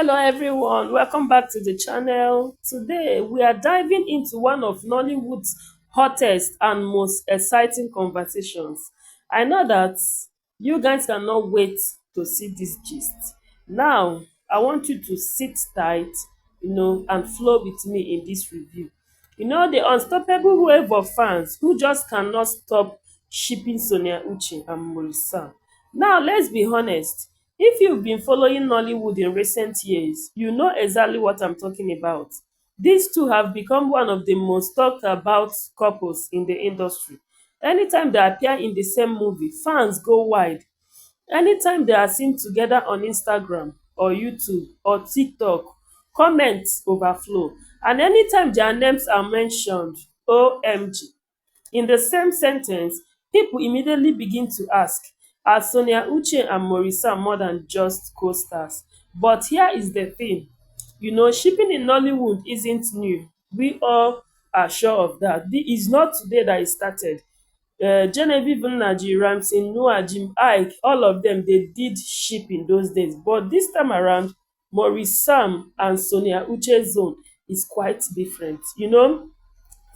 Hello everyone, welcome back to the channel. Today we are diving into one of Nollywood's hottest and most exciting conversations. I know that you guys cannot wait to see this gist. Now, I want you to sit tight, and flow with me in this review. The unstoppable wave of fans who just cannot stop shipping Sonia Uche and Maurice Sam. Now, let's be honest. If you've been following Nollywood in recent years, you know exactly what I'm talking about. These two have become one of the most talked about couples in the industry. Anytime they appear in the same movie, fans go wide. Anytime they are seen together on Instagram or YouTube or TikTok, comments overflow. And anytime their names are mentioned, OMG, in the same sentence, people immediately begin to ask, are Sonia Uche and Maurice Sam more than just co-stars? But here is the thing, shipping in Nollywood isn't new. We all are sure of that. It's not today that it started. Genevieve Nnaji, Ramsey Nouah, Jim Iyke, all of them they did ship in those days. But this time around, Maurice Sam and Sonia Uche's zone is quite different.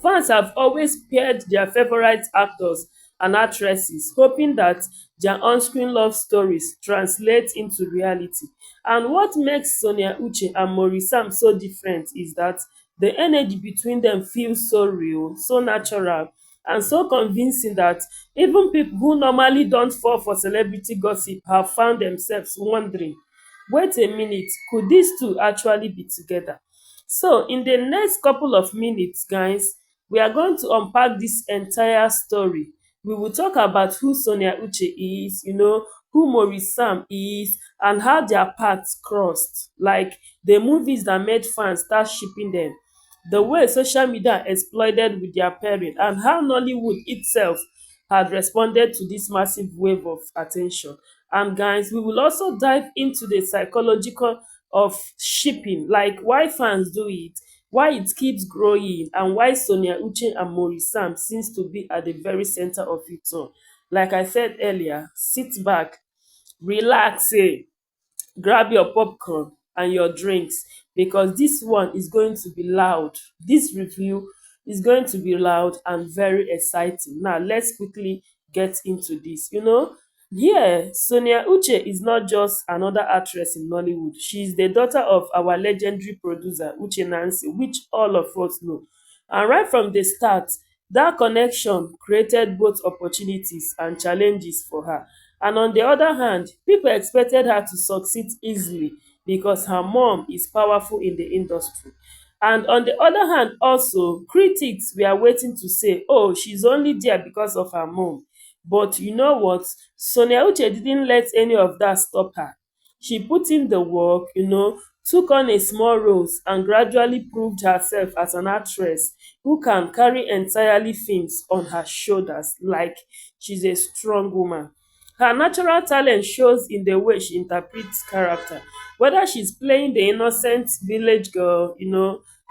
Fans have always paired their favorite actors and actresses, hoping that their on-screen love stories translate into reality. And what makes Sonia Uche and Maurice Sam so different is that the energy between them feels so real, so natural, and so convincing that even people who normally don't fall for celebrity gossip have found themselves wondering, wait a minute, could these two actually be together? So, in the next couple of minutes, guys, we are going to unpack this entire story. We will talk about who Sonia Uche is, who Maurice Sam is, and how their paths crossed. Like the movies that made fans start shipping them, the way social media exploited with their pairing, and how Nollywood itself had responded to this massive wave of attention. And guys, we will also dive into the psychological of shipping, like why fans do it, why it keeps growing, and why Sonia Uche and Maurice Sam seems to be at the very center of it all. Like I said earlier, sit back, relax, grab your popcorn and your drinks, because this one is going to be loud. This review is going to be loud and very exciting. Now let's quickly get into this. Here Sonia Uche is not just another actress in Nollywood. She is the daughter of our legendary producer Uche Nancy, which all of us know. And right from the start, that connection created both opportunities and challenges for her. And on the other hand, people expected her to succeed easily because her mom is powerful in the industry. And on the other hand, also, critics were waiting to say, oh, she's only there because of her mom. But you know what? Sonia Uche didn't let any of that stop her. She put in the work, took on a small roles and gradually proved herself as an actress who can carry entirely films on her shoulders. Like, she's a strong woman. Her natural talent shows in the way she interprets character, whether she's playing the innocent village girl,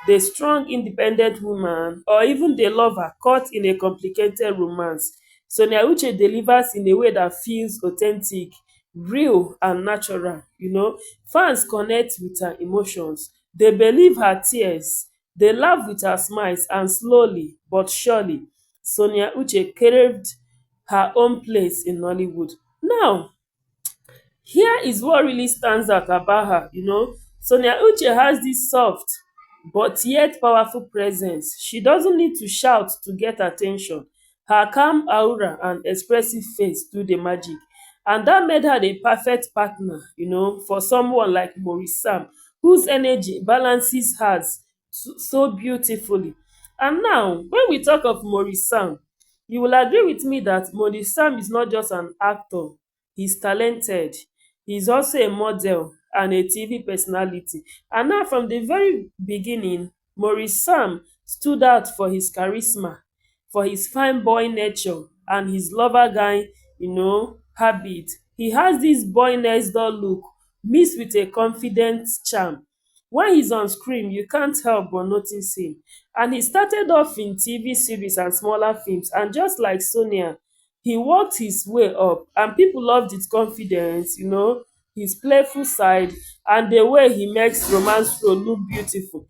the strong independent woman, or even the lover caught in a complicated romance. Sonia Uche delivers in a way that feels authentic, real, and natural. Fans connect with her emotions. They believe her tears. They laugh with her smiles, and slowly but surely, Sonia Uche carved her own place in Nollywood. Now, here is what really stands out about her. Sonia Uche has this soft but yet powerful presence. She doesn't need to shout to get attention. Her calm aura and expressive face do the magic. And that made her the perfect partner, for someone like Maurice Sam, whose energy balances hers so beautifully. And now, when we talk of Maurice Sam, you will agree with me that Maurice Sam is not just an actor. He's talented. He's also a model and a TV personality. And now, from the very beginning, Maurice Sam stood out for his charisma, for his fine boy nature, and his lover guy, habit. He has this boy next door look mixed with a confident charm. When he's on screen, you can't help but notice him. And he started off in TV series and smaller films, and just like Sonia, he worked his way up and people loved his confidence, his playful side, and the way he makes romance role look beautiful.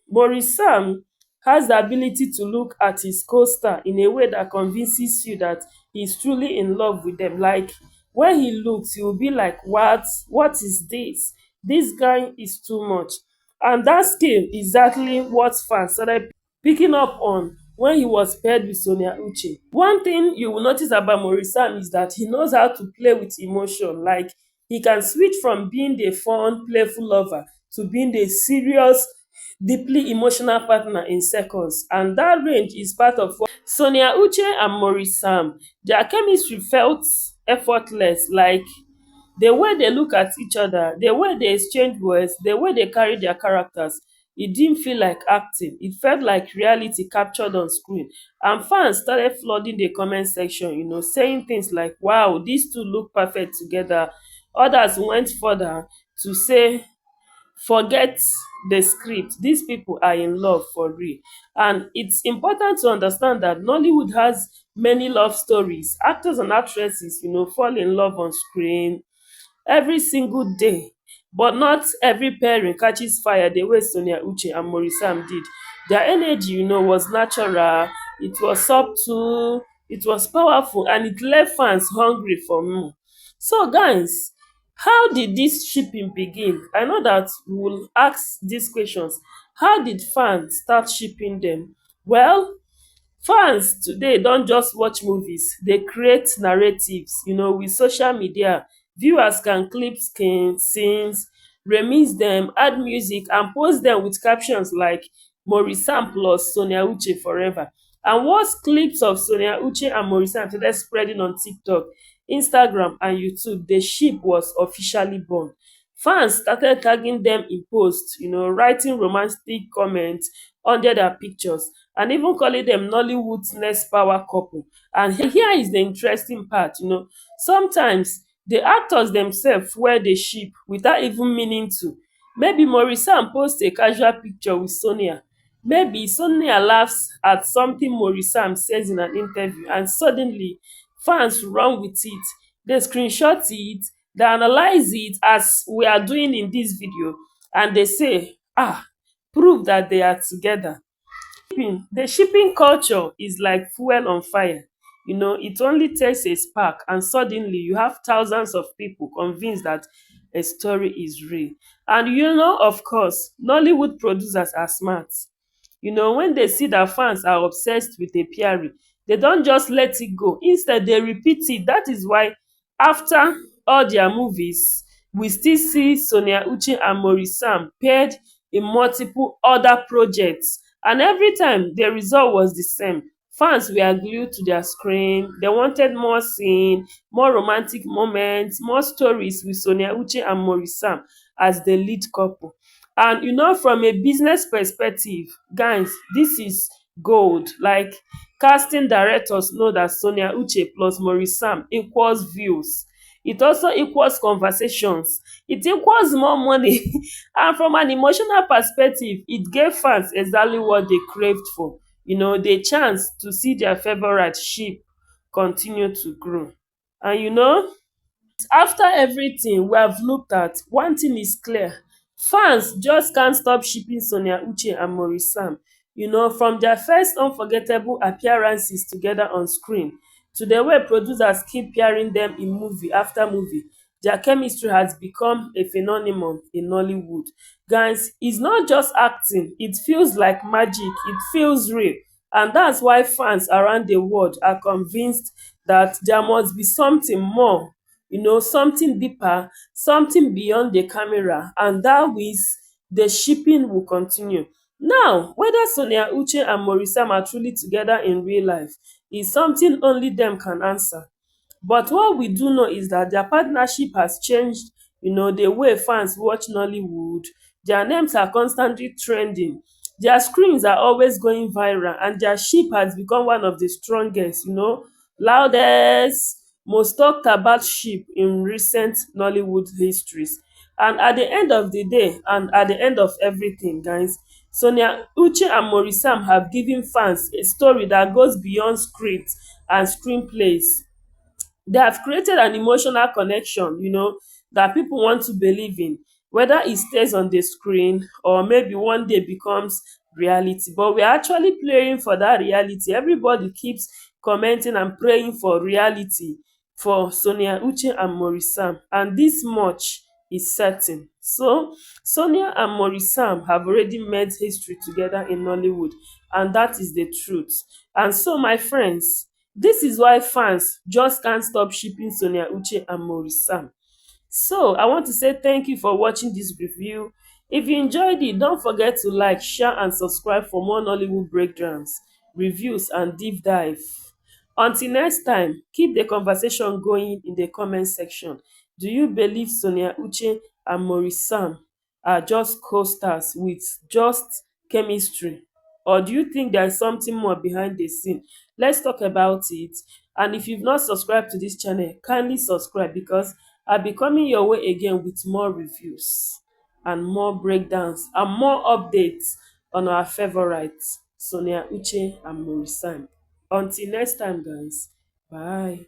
Maurice Sam has the ability to look at his co-star in a way that convinces you that he's truly in love with them. Like when he looks, you'll be like, what is this? This guy is too much. And that skill is exactly what fans started picking up on when he was paired with Sonia Uche. One thing you will notice about Maurice Sam is that he knows how to play with emotion. Like he can switch from being the fun, playful lover to being the serious, deeply emotional partner in seconds. And that range is part of what Sonia Uche and Maurice Sam. Their chemistry felt effortless, like the way they look at each other, the way they exchange words, the way they carry their characters, it didn't feel like acting. It felt like reality captured on screen. And fans started flooding the comment section, saying things like, wow, these two look perfect together. Others went further to say, forget the script. These people are in love for real. And it's important to understand that Nollywood has many love stories. Actors and actresses, fall in love on screen every single day. But not every pairing catches fire the way Sonia Uche and Maurice Sam did. Their energy, was natural, it was subtle, it was powerful, and it left fans hungry for more. So, guys, how did this shipping begin? I know that we will ask these questions. How did fans start shipping them? Well, fans today don't just watch movies, they create narratives. With social media, viewers can clip scenes, remix them, add music, and post them with captions like Maurice Sam plus Sonia Uche forever. And once clips of Sonia Uche and Maurice Sam started spreading on TikTok, Instagram, and YouTube, the ship was officially born. Fans started tagging them in posts, writing romantic comments under their pictures, and even calling them Nollywood's next power couple. And here is the interesting part, sometimes the actors themselves wear the ship without even meaning to. Maybe Maurice Sam posts a casual picture with Sonia. Maybe Sonia laughs at something Maurice Sam says in an interview, and suddenly fans run with it. They screenshot it, they analyze it as we are doing in this video, and they say, prove that they are together. The shipping culture is like fuel on fire. It only takes a spark, and suddenly you have thousands of people convinced that a story is real. And of course, Nollywood producers are smart. When they see that fans are obsessed with a pairing, they don't just let it go. Instead, they repeat it. That is why after all their movies, we still see Sonia Uche and Maurice Sam paired in multiple other projects. And every time the result was the same. Fans were glued to their screen. They wanted more scene, more romantic moments, more stories with Sonia Uche and Maurice Sam as the lead couple. And from a business perspective, guys, this is gold. Like casting directors know that Sonia Uche plus Maurice Sam equals views. It also equals conversations. It equals more money. And from an emotional perspective, it gave fans exactly what they craved for. The chance to see their favorite ship continue to grow. And after everything we have looked at, one thing is clear. Fans just can't stop shipping Sonia Uche and Maurice Sam. From their first unforgettable appearances together on screen to the way producers keep pairing them in movie after movie, their chemistry has become a phenomenon in Nollywood. Guys, it's not just acting, it feels like magic, it feels real. And that's why fans around the world are convinced that there must be something more, something deeper, something beyond the camera, and that is the shipping will continue. Now, whether Sonia Uche and Maurice Sam are truly together in real life is something only them can answer. But what we do know is that their partnership has changed, the way fans watch Nollywood. Their names are constantly trending. Their screens are always going viral, and their ship has become one of the strongest, loudest, most talked about ship in recent Nollywood histories. And at the end of the day, and at the end of everything, guys, Sonia Uche and Maurice Sam have given fans a story that goes beyond scripts and screenplays. They have created an emotional connection, that people want to believe in. whether it stays on the screen or maybe one day becomes reality. But we are actually praying for that reality. Everybody keeps commenting and praying for reality for Sonia Uche and Maurice Sam, and this much is certain. So Sonia and Maurice Sam have already made history together in Nollywood, and that is the truth. And so, my friends, this is why fans just can't stop shipping Sonia Uche and Maurice Sam. So I want to say thank you for watching this review. If you enjoyed it, don't forget to like, share and subscribe for more Nollywood breakdowns, reviews and deep dive. Until next time, keep the conversation going in the comment section. Do you believe Sonia Uche and Maurice Sam are just co-stars with just chemistry? Or do you think there is something more behind the scene? Let's talk about it. And if you've not subscribed to this channel, kindly subscribe, because I'll be coming your way again with more reviews and more breakdowns and more updates on our favorites, Sonia Uche and Maurice Sam. Until next time, guys. Bye.